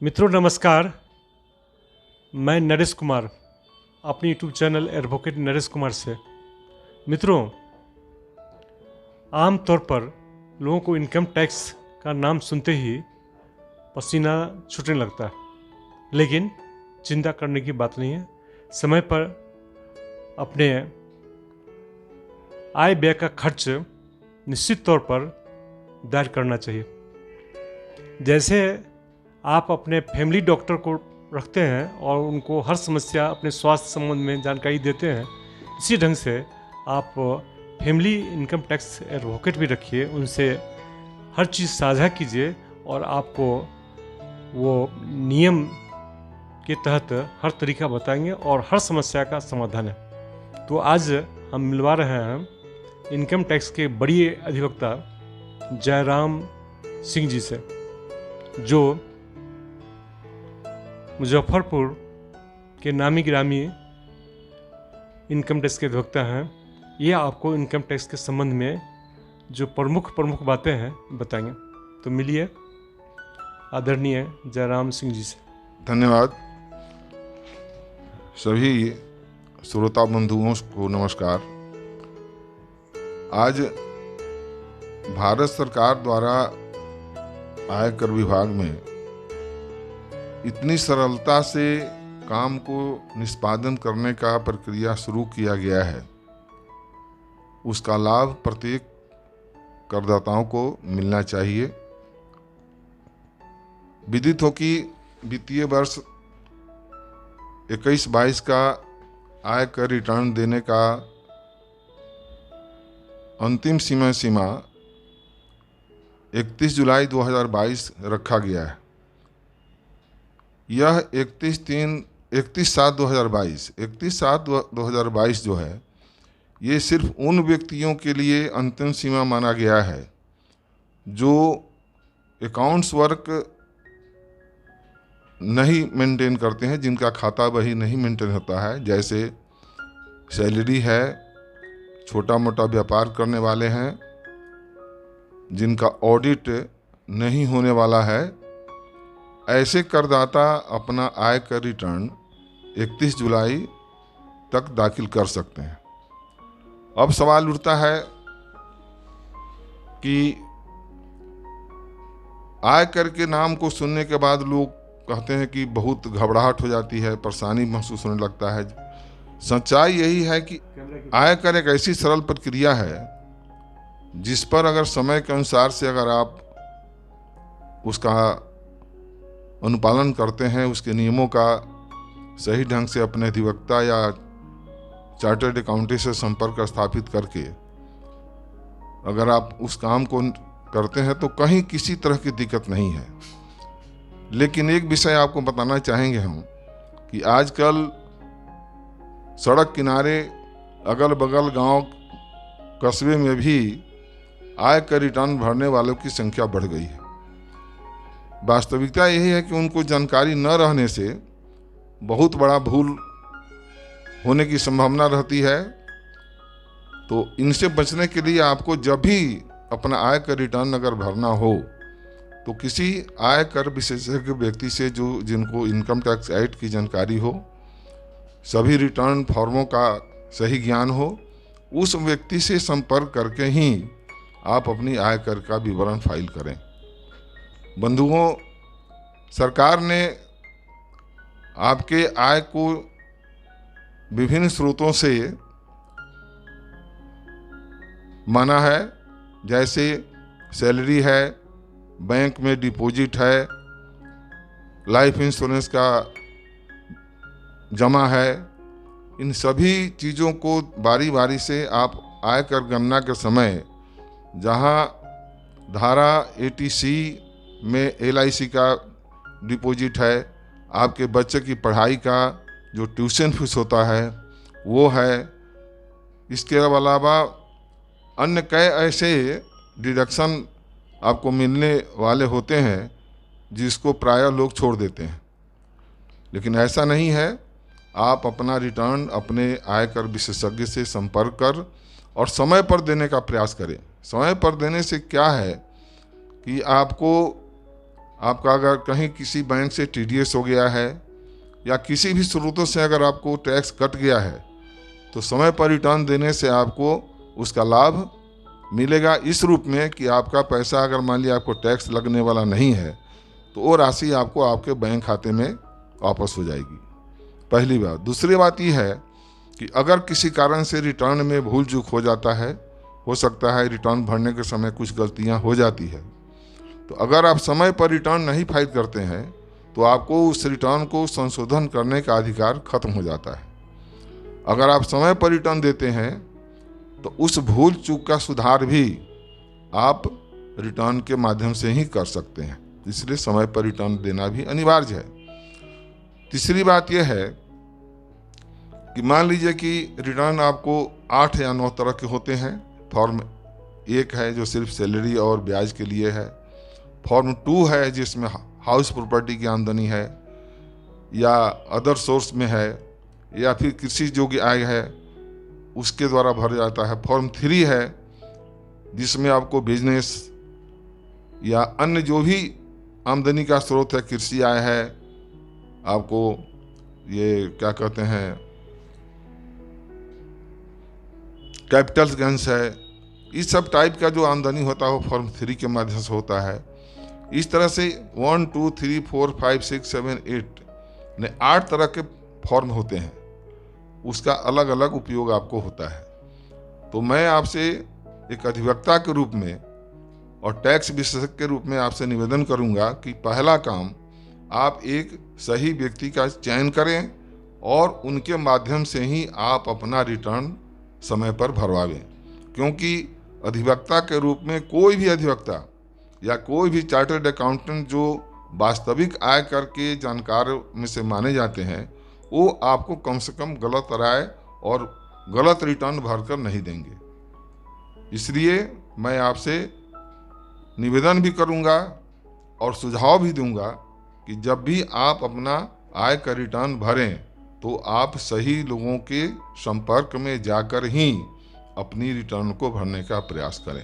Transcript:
मित्रों नमस्कार। मैं नरेश कुमार अपनी YouTube channel advocate Naresh Kumar से। मित्रों, आम तौर पर लोगों को इनकम टैक्स का नाम सुनते ही पसीना छूटने लगता है, लेकिन चिंता करने की बात नहीं है। समय पर अपने आय व्यय का खर्च निश्चित तौर पर दायर करना चाहिए। जैसे आप अपने फैमिली डॉक्टर को रखते हैं और उनको हर समस्या अपने स्वास्थ्य संबंध में जानकारी देते हैं, इसी ढंग से आप फैमिली इनकम टैक्स एडवोकेट भी रखिए। उनसे हर चीज़ साझा कीजिए और आपको वो नियम के तहत हर तरीका बताएंगे और हर समस्या का समाधान है। तो आज हम मिलवा रहे हैं इनकम टैक्स के बड़ी अधिवक्ता जयराम सिंह जी से, जो मुजफ्फरपुर के नामी गिरामी इनकम टैक्स के अधिवक्ता हैं। ये आपको इनकम टैक्स के संबंध में जो प्रमुख बातें हैं बताएंगे। तो मिलिए आदरणीय जयराम सिंह जी से। धन्यवाद। सभी श्रोता बंधुओं को नमस्कार। आज भारत सरकार द्वारा आयकर विभाग में इतनी सरलता से काम को निष्पादन करने का प्रक्रिया शुरू किया गया है, उसका लाभ प्रत्येक करदाताओं को मिलना चाहिए। विदित हो कि वित्तीय वर्ष 21-22 का आयकर रिटर्न देने का अंतिम सीमा 31 जुलाई 2022 रखा गया है। यह 31/7/2022 जो है, ये सिर्फ उन व्यक्तियों के लिए अंतिम सीमा माना गया है जो अकाउंट्स वर्क नहीं मेंटेन करते हैं, जिनका खाता बही नहीं मेंटेन होता है, जैसे सैलरी है, छोटा मोटा व्यापार करने वाले हैं, जिनका ऑडिट नहीं होने वाला है। ऐसे करदाता अपना आयकर रिटर्न 31 जुलाई तक दाखिल कर सकते हैं। अब सवाल उठता है कि आयकर के नाम को सुनने के बाद लोग कहते हैं कि बहुत घबराहट हो जाती है, परेशानी महसूस होने लगता है। सच्चाई यही है कि आयकर एक ऐसी सरल प्रक्रिया है जिस पर अगर समय के अनुसार से अगर आप उसका अनुपालन करते हैं, उसके नियमों का सही ढंग से अपने अधिवक्ता या चार्टर्ड अकाउंटेंट से संपर्क स्थापित करके अगर आप उस काम को करते हैं तो कहीं किसी तरह की दिक्कत नहीं है। लेकिन एक विषय आपको बताना चाहेंगे हम कि आजकल सड़क किनारे अगल बगल गांव कस्बे में भी आयकर रिटर्न भरने वालों की संख्या बढ़ गई है। वास्तविकता यही है कि उनको जानकारी न रहने से बहुत बड़ा भूल होने की संभावना रहती है। तो इनसे बचने के लिए आपको जब भी अपना आयकर रिटर्न अगर भरना हो तो किसी आयकर विशेषज्ञ व्यक्ति से जिनको इनकम टैक्स एक्ट की जानकारी हो, सभी रिटर्न फॉर्मों का सही ज्ञान हो, उस व्यक्ति से संपर्क करके ही आप अपनी आयकर का विवरण फाइल करें। बंधुओं, सरकार ने आपके आय को विभिन्न स्रोतों से माना है, जैसे सैलरी है, बैंक में डिपॉजिट है, लाइफ इंश्योरेंस का जमा है। इन सभी चीज़ों को बारी बारी से आप आयकर गणना के समय, जहां धारा 80C में LIC का डिपॉजिट है, आपके बच्चे की पढ़ाई का जो ट्यूशन फीस होता है वो है, इसके अलावा अन्य कई ऐसे डिडक्शन आपको मिलने वाले होते हैं जिसको प्रायः लोग छोड़ देते हैं। लेकिन ऐसा नहीं है। आप अपना रिटर्न अपने आयकर विशेषज्ञ से संपर्क कर और समय पर देने का प्रयास करें। समय पर देने से क्या है कि आपको आपका अगर कहीं किसी बैंक से TDS हो गया है या किसी भी स्रोतों से अगर आपको टैक्स कट गया है तो समय पर रिटर्न देने से आपको उसका लाभ मिलेगा, इस रूप में कि आपका पैसा अगर मान लिया आपको टैक्स लगने वाला नहीं है तो वो राशि आपको आपके बैंक खाते में वापस हो जाएगी। पहली बात। दूसरी बात यह है कि अगर किसी कारण से रिटर्न में भूल चूक हो जाता है, हो सकता है रिटर्न भरने के समय कुछ गलतियां हो जाती है, तो अगर आप समय पर रिटर्न नहीं फाइल करते हैं तो आपको उस रिटर्न को संशोधन करने का अधिकार खत्म हो जाता है। अगर आप समय पर रिटर्न देते हैं तो उस भूल चूक का सुधार भी आप रिटर्न के माध्यम से ही कर सकते हैं, इसलिए समय पर रिटर्न देना भी अनिवार्य है। तीसरी बात यह है कि मान लीजिए कि रिटर्न आपको 8 या 9 तरह के होते हैं। फॉर्म 1 है जो सिर्फ सैलरी और ब्याज के लिए है। फॉर्म 2 है जिसमें हाउस प्रॉपर्टी की आमदनी है या अदर सोर्स में है या फिर कृषि योग्य आय है उसके द्वारा भर जाता है। फॉर्म 3 है जिसमें आपको बिजनेस या अन्य जो भी आमदनी का स्रोत है, कृषि आय है, आपको ये क्या कहते हैं कैपिटल गेन्स है, इस सब टाइप का जो आमदनी होता है वो फॉर्म 3 के माध्यम से होता है। इस तरह से 1 2 3 4 5 6 7 8 ने 8 तरह के फॉर्म होते हैं, उसका अलग अलग उपयोग आपको होता है। तो मैं आपसे एक अधिवक्ता के रूप में और टैक्स विशेषज्ञ के रूप में आपसे निवेदन करूंगा कि पहला काम आप एक सही व्यक्ति का चयन करें और उनके माध्यम से ही आप अपना रिटर्न समय पर भरवावें, क्योंकि अधिवक्ता के रूप में कोई भी अधिवक्ता या कोई भी चार्टर्ड अकाउंटेंट जो वास्तविक आय कर के जानकार में से माने जाते हैं वो आपको कम से कम गलत राय और गलत रिटर्न भरकर नहीं देंगे। इसलिए मैं आपसे निवेदन भी करूंगा और सुझाव भी दूंगा कि जब भी आप अपना आय का रिटर्न भरें तो आप सही लोगों के संपर्क में जाकर ही अपनी रिटर्न को भरने का प्रयास करें।